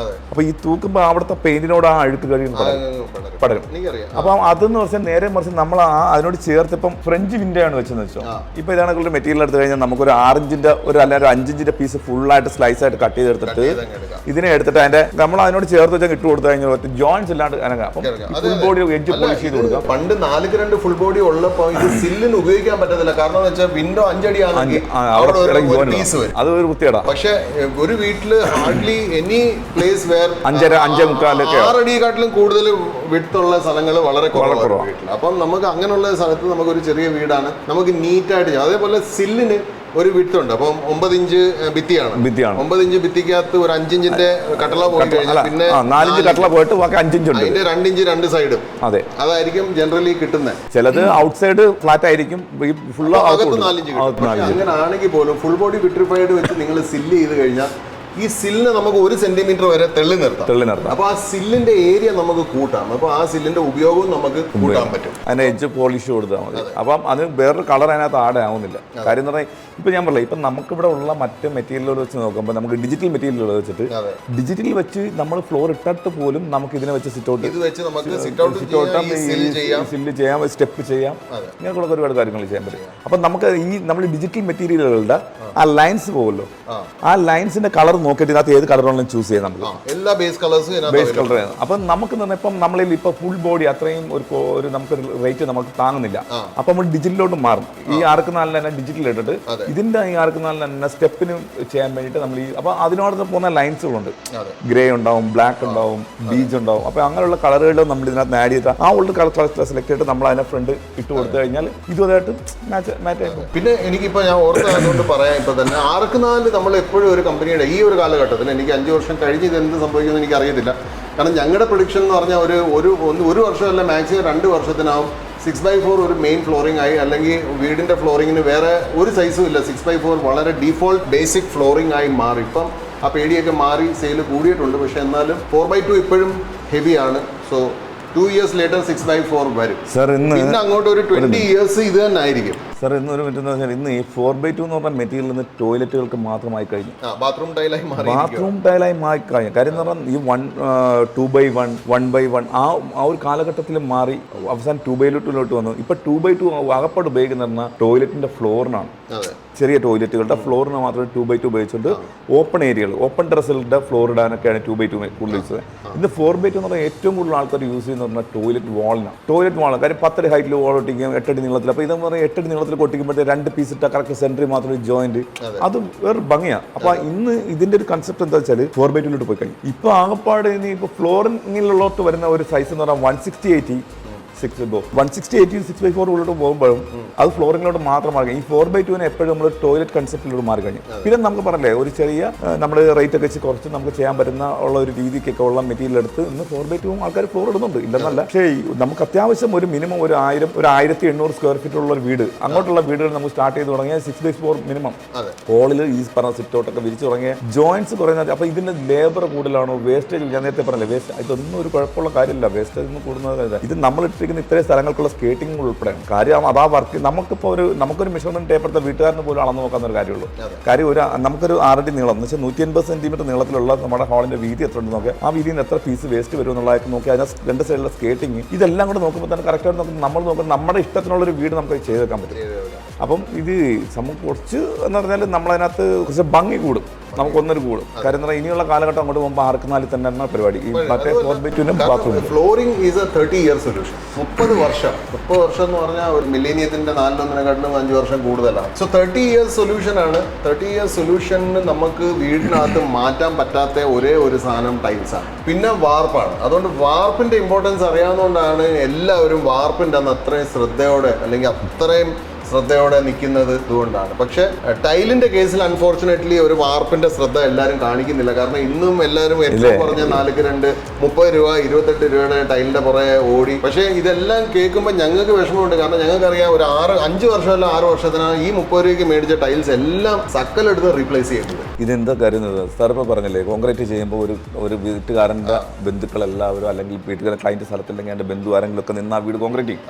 അപ്പൊ ഈ തൂക്കുമ്പോ അവിടുത്തെ പെയിന്റിനോട് ആ അഴുക്ക് കഴിയും പടരും. അപ്പൊ അതെന്ന് വെച്ചാൽ നേരെ മറിച്ച് നമ്മൾ അതിനോട് ചേർത്ത് ഇപ്പം ഫ്രഞ്ച് വിൻഡോ ആണ് വെച്ചെന്ന് വെച്ചോ. ഇപ്പൊ ഇതാണെങ്കിൽ മെറ്റീരിയൽ എടുത്തു കഴിഞ്ഞാൽ നമുക്കൊരു 6 ഇഞ്ചിന്റെ അല്ലെങ്കിൽ 5 ഇഞ്ചിന്റെ പീസ് ഫുള്ളായിട്ട് സ്ലൈസ് ആയിട്ട് കട്ട് ചെയ്തെടുത്തിട്ട് ഇതിനെ എടുത്തിട്ട് അതിന്റെ നമ്മൾ അതിനോട് ചേർത്ത് വെച്ചാൽ ഇട്ട് കൊടുത്തു കഴിഞ്ഞാൽ ജോയിന്റ്സ് ഇല്ലാണ്ട് അനങ്ങാം. ഫുൾ ബോഡി എഡ്ജ് പോളിഷ് ചെയ്ത് കൊടുക്കാം. പണ്ട് 4x2 ഫുൾ ബോഡി ഉള്ളപ്പോ ഇത് സില്ലിന് ഉപയോഗിക്കാൻ പറ്റത്തില്ല. കാരണം എന്ന് വെച്ചാൽ വിൻഡോ 5 അടിയാണെങ്കിൽ അത് ഒരു വൃത്തിയാടാ. പക്ഷെ ഒരു വീട്ടില് ഹാർഡ്ലി എനി പ്ലേസ് വേർ 5.5 അടിയെക്കാട്ടിലും കൂടുതൽ വിട്ടുള്ള സ്ഥലങ്ങൾ വളരെ കുറവാണ് വീട്ടിൽ. അപ്പം നമുക്ക് അങ്ങനെയുള്ള സ്ഥലത്ത് നമുക്കൊരു ചെറിയ വീടാണ്, നമുക്ക് നീറ്റായിട്ട് ചെയ്യാം. അതേപോലെ സില്ലിന് ഒരു വിട്ടുണ്ട്. അപ്പം 9 ഇഞ്ച് ഭിത്തിയാണ്. 9 ഇഞ്ച് ഭിത്തിക്കകത്ത് ഒരു 5 ഇഞ്ചിന്റെ കട്ടള പോയി കഴിഞ്ഞാൽ പിന്നെ 4 ഇഞ്ച് കട്ടള പോയിട്ട് 5 ഇഞ്ച് ഉണ്ട്. അതിന്റെ 2 ഇഞ്ച് 2 സൈഡും. അതെ, അതായിരിക്കും ജനറലി കിട്ടുന്നത്. ചിലത് ഔട്ട് സൈഡ് ഫ്ലാറ്റ് ആയിരിക്കും, ഫുൾ 4 ഇഞ്ച്. അങ്ങനെ ആണെങ്കിൽ പോലും ഫുൾ ബോഡി വിട്രിഫൈഡ് വെച്ച് നിങ്ങൾ സില്ല് ചെയ്ത് കഴിഞ്ഞാൽ ഈ സില്ലിന് നമുക്ക് 1 സെന്റിമീറ്റർ വരെ തെള്ളി നിർത്താം. അപ്പൊ ആ സില്ലിന്റെ ഏരിയ നമുക്ക് കൂട്ടാം. അപ്പൊ ആ സില്ലിന്റെ ഉപയോഗവും നമുക്ക് കൂട്ടാൻ പറ്റും. അതിന്റെ എഡ്ജ് പോളിഷ് കൊടുത്താൽ മതി. അപ്പം അത് വേറൊരു കളർ അതിനകത്ത് ആഡ് ആവുന്നില്ല. കാര്യം എന്ന് പറഞ്ഞാൽ ഇപ്പൊ ഞാൻ പറഞ്ഞില്ല, ഇപ്പൊ നമുക്കിവിടെ ഉള്ള മറ്റ് മെറ്റീരിയലുകൾ വെച്ച് നോക്കുമ്പോൾ നമുക്ക് ഡിജിറ്റൽ മെറ്റീരിയലുകൾ വെച്ചിട്ട് ഡിജിറ്റൽ വെച്ച് നമ്മൾ ഫ്ലോർ ഇട്ടിട്ട് പോലും നമുക്ക് ഇതിനെ വെച്ച് സില്ല് ചെയ്യാം, സ്റ്റെപ്പ് ചെയ്യാം, ഇങ്ങനെയുള്ള ഒരുപാട് കാര്യങ്ങൾ ചെയ്യാൻ പറ്റും. അപ്പൊ നമുക്ക് ഈ നമ്മൾ ഡിജിറ്റൽ മെറ്റീരിയലുകളുടെ ആ ലൈൻസ് പോകുമല്ലോ, ആ ലൈൻസിന്റെ കളർ നോക്കിയിട്ട് ഇതിനകത്ത് ഏത് കളറാണെങ്കിലും ചൂസ് ചെയ്യാം. നമുക്ക് എല്ലാ ബേസ് കളർ. അപ്പൊ നമുക്ക് ഇപ്പം നമ്മളിൽ ഇപ്പൊ ഫുൾ ബോഡി അത്രയും ഒരു നമുക്ക് റേറ്റ് നമുക്ക് താങ്ങുന്നില്ല. അപ്പൊ നമ്മൾ ഡിജിറ്റലിലോട്ട് മാറും. ഈ 6x4 തന്നെ ഡിജിറ്റൽ ഇട്ടിട്ട് ഇതിന്റെ ഈ 6x4 തന്നെ സ്റ്റെപ്പിന് ചെയ്യാൻ വേണ്ടിയിട്ട് നമ്മൾ ഈ അപ്പൊ അതിനോട് പോകുന്ന ലൈൻസുകളുണ്ട്. ഗ്രേ ഉണ്ടാവും, ബ്ലാക്ക് ഉണ്ടാവും, ബീജ് ഉണ്ടാവും. അപ്പൊ അങ്ങനെയുള്ള കളറുകൾ നമ്മൾ ഇതിനകത്ത് ആഡ് ചെയ്താൽ ആ ഉള്ള കളർ സെലക്ട് ചെയ്തിട്ട് നമ്മൾ അതിനെ ഫ്രണ്ട് ഇട്ട് കൊടുത്തു കഴിഞ്ഞാൽ ഇതുമായിട്ട് മാച്ച് ആയിട്ട്. പിന്നെ എനിക്കിപ്പോ ഞാൻ ഓർത്തതുകൊണ്ട് പറയാം, ഇപ്പൊ തന്നെ 6x4 നമ്മൾ എപ്പോഴും ഒരു കമ്പനിയുടെ ഈ ഒരു കാലഘട്ടത്തിൽ എനിക്ക് 5 വർഷം കഴിഞ്ഞ് ഇത് എന്ത് സംഭവിക്കുമെന്ന് എനിക്ക് അറിയത്തില്ല. കാരണം ഞങ്ങളുടെ പ്രൊഡിക്ഷൻ എന്ന് പറഞ്ഞാൽ ഒരു വർഷമല്ല, മാക്സിമം 2 വർഷത്തിനാവും 6x4 ഒരു മെയിൻ ഫ്ലോറിംഗ് ആയി. അല്ലെങ്കിൽ വീടിന്റെ ഫ്ലോറിങ്ങിന് വേറെ ഒരു സൈസും ഇല്ല. 6x4 വളരെ ഡീഫോൾട്ട് ബേസിക് ഫ്ലോറിംഗ് ആയി മാറി. ഇപ്പം ആ പേടിയൊക്കെ മാറി, സെയിൽ കൂടിയിട്ടുണ്ട്. പക്ഷെ എന്നാലും 4x2 ഇപ്പോഴും ഹെവിയാണ്. സോ 2 years later 6x4 വരും. പിന്നെ അങ്ങോട്ട് ഒരു 20 years ഇത് തന്നെ ആയിരിക്കും. സാർ ഇന്നൊരു പറ്റുന്ന വെച്ചാൽ ഇന്ന് ഈ 4x2 എന്ന് പറഞ്ഞ മെറ്റീരിയൽ ഇന്ന് ടോയ്ലറ്റുകൾക്ക് മാത്രമായി കഴിഞ്ഞു. ബാത്റൂം ടൈലായി മാറി കഴിഞ്ഞു. കാര്യം എന്ന് പറഞ്ഞാൽ ഈ 2x1 1x1 ആ ഒരു കാലഘട്ടത്തിൽ മാറി അവസാനം 2x2 വന്നു. ഇപ്പൊ 2x2 അകപ്പാട് ഉപയോഗിക്കുന്ന ടോയ്ലറ്റിന്റെ ഫ്ലോറിനാണ്. ചെറിയ ടോയ്ലറ്റുകളുടെ ഫ്ലോറിന് മാത്രമേ 2x2 ഉപയോഗിച്ചിട്ട് ഓപ്പൺ ഏരിയകൾ, ഓപ്പൺ ടെറസുകളുടെ ഫ്ലോർ ഇടാനൊക്കെയാണ് 2x2 കൂടുതൽ യൂസ് ചെയ്യുന്നത്. ഇന്ന് 4x2 എന്ന് പറഞ്ഞാൽ ഏറ്റവും കൂടുതൽ ആൾക്കാർ യൂസ് ചെയ്യുന്ന പറഞ്ഞാൽ ടോയ്ലറ്റ് വാളാണ്. കാര്യം 10 അടി ഹൈറ്റിൽ വാൾ ഒട്ടിക്കും, 8 അടി നീളത്തിൽ. അപ്പോൾ ഇതെന്ന് പറഞ്ഞാൽ 8 അടി നീളത്തിൽ ഒട്ടിക്കുമ്പോഴത്തെ 2 പീസ് ഇട്ടാൽ കറക്റ്റ് സെൻറ്ററിൽ മാത്രം ഒരു ജോയിന്റ്, അത് വേറെ ഭംഗിയാണ്. അപ്പോൾ ഇന്ന് ഇതിന്റെ ഒരു കൺസെപ്റ്റ് എന്താ വെച്ചാൽ 4x2 പോയി കഴിഞ്ഞു. ഇപ്പോൾ ആകപ്പാട് ഇനി ഇപ്പോൾ ഫ്ലോറിങ്ങിലുള്ളവർക്ക് വരുന്ന ഒരു സൈസ് എന്ന് പറഞ്ഞാൽ 160/80 160/80 6x4 ഉള്ളിലോട്ട് പോകുമ്പോഴും അത് ഫ്ലോറിങ്ങിലോട്ട് മാത്രം മാറി. ഈ 4x2 എപ്പോഴും നമ്മൾ ടോയ്ലറ്റ് കൺസെപ്റ്റിലോട്ട് മാറി കഴിഞ്ഞു. പിന്നെ നമുക്ക് പറഞ്ഞില്ലേ, ഒരു ചെറിയ നമ്മൾ റേറ്റ് ഒക്കെ വെച്ച് കുറച്ച് നമുക്ക് ചെയ്യാൻ പറ്റുന്ന ഉള്ള ഒരു രീതിക്കൊക്കെ ഉള്ള മെറ്റീരിയൽ എടുത്ത് ഇന്ന് 4x2 ആൾക്കാർ ഫ്ലോർ ഇടുന്നുണ്ട്, ഇല്ലെന്നല്ല. പക്ഷേ നമുക്ക് അത്യാവശ്യം ഒരു മിനിമം ഒരു 1800 സ്ക്വയർ ഫീറ്റ് ഉള്ള ഒരു വീട്, അങ്ങോട്ടുള്ള വീടുകൾ നമുക്ക് സ്റ്റാർട്ട് ചെയ്ത് തുടങ്ങിയാൽ 6x4 മിനിമം. ഹോളിൽ ഈ പറഞ്ഞ സിറ്റൗട്ടൊക്കെ വിരിച്ച് തുടങ്ങിയ ജോയിന്റ്സ് കുറയുന്നത്. അപ്പോൾ ഇതിന്റെ ലേബർ കൂടുതലാണോ, വേസ്റ്റേജ് ഞാൻ നേരത്തെ പറഞ്ഞില്ലേ, വേസ്റ്റ് ഇതൊന്നും ഒരു കുഴപ്പമുള്ള കാര്യമില്ല. വേസ്റ്റേജ് ഒന്നും കൂടുന്നത് ഇത് നമ്മൾ ഇത്രയും സ്ഥലങ്ങൾക്കുള്ള സ്കേറ്റിംഗ് ഉൾപ്പെടെയാണ്. കാര്യം അതാ വർക്ക്. നമുക്കൊരു മെഷർമെന്റ് ടേപ്പെടുത്ത വീട്ടുകാരന് പോലും അളന്ന് നോക്കാവുന്ന ഒരു കാര്യമുള്ളൂ. കാര്യം നമുക്കൊരു 6 അടി നീളം എന്ന് വെച്ചാൽ 180 സെന്റിമീറ്റർ നീളത്തിലുള്ള നമ്മുടെ ഹാളിന്റെ വീതി എത്ര ഉണ്ട് നോക്കുക. ആ വീതിയിൽ നിന്ന് എത്ര പീസ് വേസ്റ്റ് വരും എന്നുള്ളതൊക്കെ നോക്കി അതിന് 2 സൈഡിലുള്ള സ്കേറ്റിംഗ് ഇതെല്ലാം കൂടെ നോക്കുമ്പോൾ തന്നെ കറക്റ്റായിട്ട് നമ്മൾ നോക്കുമ്പോൾ നമ്മുടെ ഇഷ്ടത്തിനുള്ളൊരു വീട് നമുക്ക് ചെയ്തെടുക്കാൻ പറ്റും. അപ്പം ഇത് നമുക്ക് കുറച്ച് എന്ന് പറഞ്ഞാൽ നമ്മളതിനകത്ത് കുറച്ച് ഭംഗി കൂടും, നമുക്കൊന്നൊരു കൂടും. കാര്യം എന്താ, ഇനിയുള്ള കാലഘട്ടം അങ്ങോട്ട് പോകുമ്പോൾ 6x4 തന്നെ പരിപാടി. ഈ മറ്റേ 4x2 bathroom flooring is A 30-year solution. 30 വർഷം എന്ന് പറഞ്ഞാൽ ഒരു മില്ലേനിയത്തിന്റെ 4-1 5 വർഷം കൂടുതലാണ്. സോ 30 years സൊല്യൂഷൻ ആണ്. 30 years സൊല്യൂഷന് നമുക്ക് വീടിനകത്ത് മാറ്റാൻ പറ്റാത്ത ഒരേ ഒരു സാധനം ടൈൽസ് ആണ്. പിന്നെ വാർപ്പാണ്. അതുകൊണ്ട് വാർപ്പിന്റെ ഇമ്പോർട്ടൻസ് അറിയാവുന്നതുകൊണ്ടാണ് എല്ലാവരും വാർപ്പിന്റെ അന്ന് അത്രയും ശ്രദ്ധയോടെ അല്ലെങ്കിൽ അത്രയും ശ്രദ്ധയോടെ നിൽക്കുന്നത് ഇതുകൊണ്ടാണ്. പക്ഷെ ടൈലിന്റെ കേസിൽ അൺഫോർച്ചുനേറ്റ്ലി ഒരു വാർപ്പിന്റെ ശ്രദ്ധ എല്ലാവരും കാണിക്കുന്നില്ല. കാരണം ഇന്നും എല്ലാവരും ഏറ്റവും പറഞ്ഞ 4-2 30 രൂപ 28 രൂപയുടെ ടൈലിന്റെ പുറകെ ഓടി. പക്ഷെ ഇതെല്ലാം കേൾക്കുമ്പോൾ ഞങ്ങൾക്ക് വിഷമമുണ്ട്. കാരണം ഞങ്ങൾക്കറിയാം ഒരു 5 വർഷമല്ല 6 വർഷത്തിനാണ് ഈ 30 രൂപയ്ക്ക് മേടിച്ച ടൈൽസ് എല്ലാം സക്കലെടുത്ത് റീപ്ലേസ് ചെയ്യുന്നത്. ഇതെന്താ കരുതുന്നത് സാർ ഇപ്പോൾ പറഞ്ഞില്ലേ, കോൺക്രീറ്റ് ചെയ്യുമ്പോൾ ഒരു വീട്ടുകാരൻ്റെ ബന്ധുക്കളെല്ലാവരും അല്ലെങ്കിൽ വീട്ടുകാരെ ക്ലൈൻറ്റ് സ്ഥലത്തില്ലെങ്കിൽ എൻ്റെ ബന്ധു ആരെങ്കിലും ഒക്കെ നിന്ന് ആ വീട് കോൺക്രീറ്റ് ചെയ്യും.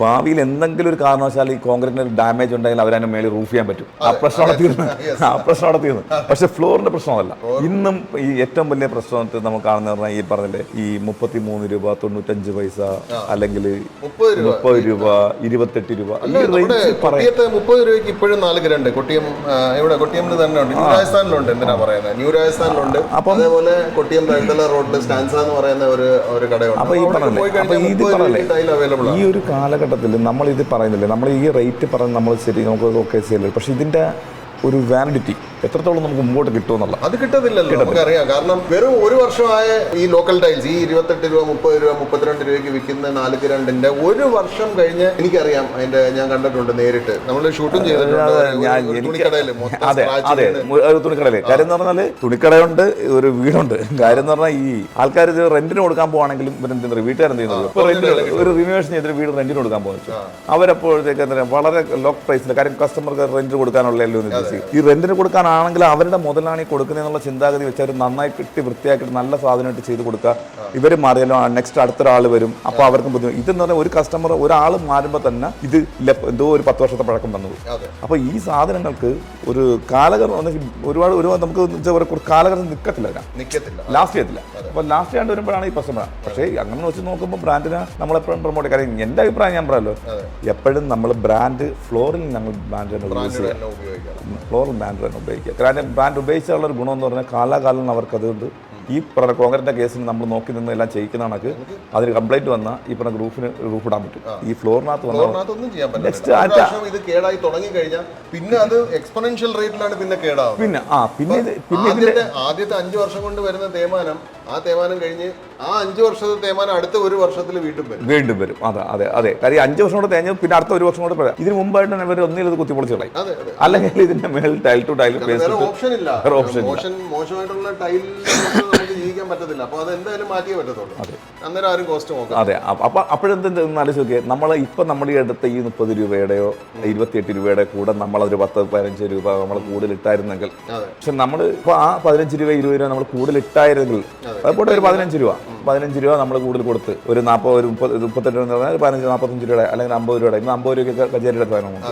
ഭാവിയിൽ എന്തെങ്കിലും ഒരു കാരണവശാൽ ഈ കോൺക്രീറ്റിന് ഒരു ഡാമേജ് ഉണ്ടെങ്കിൽ അവരതിന്റെ മേളിൽ റൂഫ് ചെയ്യാൻ പറ്റും. ആ പ്രശ്നം അവിടെ തീർന്നു. പക്ഷെ ഫ്ലോറിന്റെ പ്രശ്നമല്ല. ഇന്നും ഈ ഏറ്റവും വലിയ പ്രശ്നത്തിൽ നമുക്ക് കാണുന്ന പറഞ്ഞാൽ ഈ പറഞ്ഞില്ലേ ഈ 33 രൂപ 95 പൈസ അല്ലെങ്കിൽ 30 രൂപ 28 രൂപ ഈ റേഞ്ച് പറയാം. 30 രൂപയ്ക്ക് ഇപ്പോഴും 4-2 കൊട്ടിയം ഇവിടെ കൊട്ടിയമിൽ തന്നെ ഉണ്ട്. ന്യൂ രാജസ്ഥാനിലുണ്ട്. എന്തിനാ പറയുന്നത്, ന്യൂ രാജസ്ഥാനിലുണ്ട്. അതേപോലെ കൊട്ടിയം ബെൽത്തല റോഡിൽ സ്റ്റാൻസ എന്ന് പറയുന്ന ഒരു കടയുണ്ട്. അപ്പൊ ഈ പറഞ്ഞല്ലേ ഈ ഒരു കാലഘട്ടത്തിൽ നമ്മൾ ഇത് പറയുന്നില്ലേ, നമ്മൾ ഈ റേറ്റ് പറഞ്ഞ് നമ്മൾ ശരി നമുക്ക് ഓക്കെ ചെയ്യല്ലേ. പക്ഷെ ഇതിന്റെ ഒരു വാലിഡിറ്റി എത്രത്തോളം നമുക്ക് മുമ്പോട്ട് കിട്ടുമെന്നുള്ള അത് കിട്ടത്തില്ലല്ലോ, നമുക്കറിയാം. കാരണം വെറും ഒരു വർഷമായ ഈ ലോക്കൽ ടൈൽസ് ഈ 28 രൂപ 30 രൂപ 32 രൂപയ്ക്ക് വിൽക്കുന്ന 4-2ന്റെ ഒരു വർഷം കഴിഞ്ഞ് എനിക്കറിയാം. അതിന്റെ ഞാൻ കണ്ടിട്ടുണ്ട് നേരിട്ട്. നമ്മൾ ഷൂട്ടും ചെയ്തിട്ടുണ്ട് തുണിക്കടയില്. അതെ തുണിക്കടയില്. കാര്യം എന്ന് പറഞ്ഞാല് തുണിക്കടയുണ്ട്, ഒരു വീടുണ്ട്. കാര്യം എന്ന് പറഞ്ഞാൽ ഈ ആൾക്കാർ ഇത് റെന്റിന് കൊടുക്കാൻ പോവാണെങ്കിലും വീട്ടുകാരെന്ത് ചെയ്യുന്നത്, ഇപ്പൊ ഒരു റിനോവേഷൻ ചെയ്തിട്ട് വീട് റെന്റിന് കൊടുക്കാൻ പോകുന്നത് അവരപ്പോഴത്തേക്ക് എന്താ വളരെ ലോ പ്രൈസിൽ. കാര്യം കസ്റ്റമർക്ക് റെന്റ് കൊടുക്കാനുള്ളല്ലോ. ഈ റെന്റിന് കൊടുക്കാനാണെങ്കിൽ അവരുടെ മുതലാണ് ഈ കൊടുക്കുന്നതെന്നുള്ള ചിന്താഗതി വെച്ച് അവർ നന്നായി കിട്ടി വൃത്തിയാക്കിയിട്ട് നല്ല സാധനമായിട്ട് ചെയ്ത് കൊടുക്കുക. ഇവർ മാറിയാലോ നെക്സ്റ്റ് അടുത്തൊരാൾ വരും. അപ്പോൾ അവർക്കും ബുദ്ധിമുട്ട്. ഇതെന്ന് പറഞ്ഞാൽ ഒരു കസ്റ്റമർ ഒരാൾ മാറുമ്പോൾ തന്നെ ഇത് എന്തോ ഒരു 10 വർഷത്തെ പഴക്കം വന്നത്. അപ്പോൾ ഈ സാധനങ്ങൾക്ക് ഒരു ഒരുപാട് നമുക്ക് കാലഘട്ടം നിൽക്കത്തില്ല, ലാസ്റ്റ് ചെയ്യത്തില്ല. അപ്പോൾ ലാസ്റ്റ് ചെയ്യാണ്ട് വരുമ്പോഴാണ് ഈ പ്രശ്നം. പക്ഷേ അങ്ങനെ വെച്ച് നോക്കുമ്പോൾ ബ്രാൻഡിനെ നമ്മളെപ്പോഴും പ്രൊമോട്ട്. കാര്യം എൻ്റെ അഭിപ്രായം ഞാൻ പറയാമല്ലോ, എപ്പോഴും നമ്മൾ ബ്രാൻഡ് ഫ്ലോറിൽ ഞങ്ങൾ ബ്രാൻഡ് ഫ്ലോറൽ ബ്രാൻഡ് തന്നെ ഉപയോഗിക്കുക. കാരണം ബ്രാൻഡ് ഉപയോഗിച്ചുള്ള ഒരു ഗുണം എന്ന് പറഞ്ഞാൽ കാലാകാലം അവർക്ക് അതുകൊണ്ട് ഈ പറഞ്ഞ കോൺക്രീറ്റിന്റെ കേസിന് നമ്മൾ നോക്കി നിന്ന് എല്ലാം ചെയ്യിക്കുന്ന കണക്ക് അതിന് കംപ്ലൈന്റ് വന്നാൽ ഈ പറഞ്ഞ റൂഫ് ഇടാൻ പറ്റും. ഈ ഫ്ലോറിനകത്തൊന്നും ചെയ്യാൻ പറ്റില്ല. ഇത് കേടായി തുടങ്ങി കഴിഞ്ഞാൽ പിന്നെ അത് എക്സ്പോണൻഷ്യൽ റേറ്റിലാണ് പിന്നെ കേടാവും. പിന്നെ ആദ്യത്തെ 5 വർഷം കൊണ്ട് വരുന്ന തേയ്മാനം, ആ തേയ്മാനം കഴിഞ്ഞ് ആ 5 വർഷത്തെ തേയ്മാനം അടുത്ത ഒരു വർഷത്തിൽ വീണ്ടും വരും. അതെ. കാര്യം 5 വർഷം കൊണ്ട് തേഞ്ഞു പിന്നെ അടുത്ത 1 വർഷം കൊണ്ട് പറയാം. ഇതിന് മുമ്പായിട്ട് ഇവർ ഒന്നിൽ ഇത് കുത്തിപ്പൊളിച്ച് കളയും. അല്ലെങ്കിൽ ഇതിന്റെ മേൽ ടൈൽ ടു ടൈൽ ഓപ്ഷൻ ഇല്ല. മോശമായിട്ടുള്ള ടൈൽ നമുക്ക് ജീവിക്കാൻ പറ്റത്തില്ല. അപ്പൊ അത് എന്തായാലും മാറ്റിയേ പറ്റത്തുള്ളൂ. അന്നേരം ആരും കോസ്റ്റ് നോക്കാം. അതെ. അപ്പൊ അപ്പോഴെന്തെന്ന് ആലോചിച്ച് നോക്കിയാൽ നമ്മൾ ഈ അടുത്ത ഈ 30 രൂപയുടെയോ 28 രൂപയുടെ കൂടെ നമ്മളൊരു 10-15 രൂപ നമ്മൾ കൂടുതൽ ഇട്ടായിരുന്നെങ്കിൽ, പക്ഷെ നമ്മൾ ഇപ്പൊ ആ 15 രൂപ 20 രൂപ നമ്മൾ കൂടുതൽ ഇട്ടായിരുന്നെങ്കിൽ അതുപോലെ ഒരു 15 രൂപ നമ്മൾ കൂടുതൽ കൊടുത്ത് ഒരു 38 രൂപ 15-45 രൂപയുടെ അല്ലെങ്കിൽ 50 രൂപയുടെ 50 രൂപയ്ക്ക് കച്ചേരിയുടെ സാധനമുണ്ട്.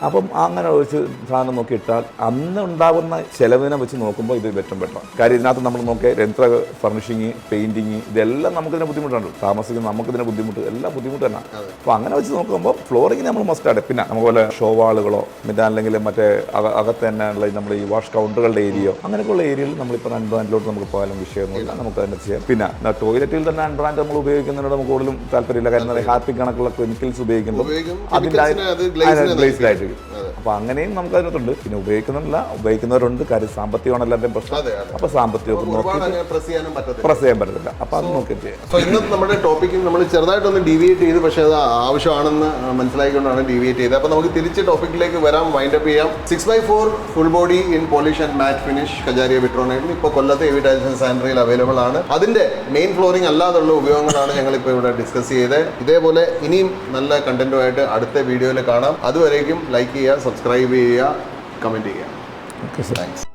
അപ്പം അങ്ങനെ ഒരു സാധനം നോക്കി ഇട്ടാൽ അന്ന് ഉണ്ടാകുന്ന ചെലവിനെ വെച്ച് നോക്കുമ്പോൾ ഇത് ഏറ്റവും ബെറ്റർ. കാര്യം ഇതിനകത്ത് നമ്മൾ നോക്കിയാൽ യന്ത്ര ഫർണിഷിങ്, പെയിന്റിങ് ഇതെല്ലാം നമുക്കിതിന് ബുദ്ധിമുട്ടുണ്ട്. താമസിക്കുന്ന നമുക്കിതിന് ബുദ്ധിമുട്ട് എല്ലാം ബുദ്ധിമുട്ട് തന്നെ. അപ്പോൾ അങ്ങനെ വെച്ച് നോക്കുമ്പോൾ ഫ്ലോറിങ് നമ്മൾ മസ്റ്റാണ്. പിന്നെ നമുക്കുപോലെ ഷോവാളുകളോ അല്ലെങ്കിൽ മറ്റേ അകത്ത് തന്നെ ഉള്ള നമ്മൾ ഈ വാഷ് കൗണ്ടറുകളുടെ ഏരിയയോ അങ്ങനെയൊക്കെയുള്ള ഏരിയയിൽ നമ്മളിപ്പോൾ അൺബ്രാൻഡിലോട്ട് നമുക്ക് പോയാലും വിഷയമൊന്നുമില്ല, നമുക്ക് തന്നെ ചെയ്യാം. പിന്നെ ടോയ്ലറ്റിൽ തന്നെ അൺബ്രാൻഡ് നമ്മൾ ഉപയോഗിക്കുന്നതിനോട് നമുക്ക് കൂടുതലും താല്പര്യമില്ല. കാര്യം ഹാപ്പി കണക്കുള്ള കെമിക്കൽസ് ഉപയോഗിക്കുമ്പോൾ അതിൻ്റെ ഗ്ലേസിലായിട്ട്. അപ്പോൾ അങ്ങനെയും നമുക്ക് അതിനകത്തുണ്ട്. പിന്നെ ഉപയോഗിക്കുന്നവരുണ്ട്. കാര്യം സാമ്പത്തികമാണ് എല്ലാവരുടെയും പ്രശ്നം. അപ്പോൾ സാമ്പത്തികമൊക്കെ നോക്കി പ്രസ് ചെയ്യാൻ പറ്റത്തില്ല. അപ്പോൾ അത് നോക്കി ചെയ്യാം. സോ ഇന്നത്തെ നമ്മുടെ ടോപ്പിക്കിൽ നമ്മൾ ചെറുതായിട്ടൊന്ന് ഡീവിയേറ്റ് ചെയ്ത്, പക്ഷേ അത് ആവശ്യമാണെന്ന് മനസ്സിലാക്കിക്കൊണ്ടാണ് ഡീവിയേറ്റ് ചെയ്തത്. അപ്പോൾ നമുക്ക് തിരിച്ച് ടോപ്പിക്കിലേക്ക് വരാം, വൈൻഡപ്പ് ചെയ്യാം. 6x4 full body in polish and matte finish Kajaria വിട്രോണൈറ്റിൽ ഇപ്പോൾ കൊല്ലത്തെ എവി ടൈൽസ് ആൻഡ് സാനിറ്ററിയിൽ അവൈലബിൾ ആണ്. അതിന്റെ മെയിൻ ഫ്ലോറിംഗ് അല്ലാതുള്ള ഉപയോഗങ്ങളാണ് ഞങ്ങളിപ്പോൾ ഇവിടെ ഡിസ്കസ് ചെയ്തത്. ഇതേപോലെ ഇനിയും നല്ല കണ്ടന്റുമായിട്ട് അടുത്ത വീഡിയോയിൽ കാണാം. അതുവരേക്കും ലൈക്ക് ചെയ്യുക, സബ്സ്ക്രൈബ് ചെയ്യുക, കമന്റ് ചെയ്യുക. താങ്ക്സ്.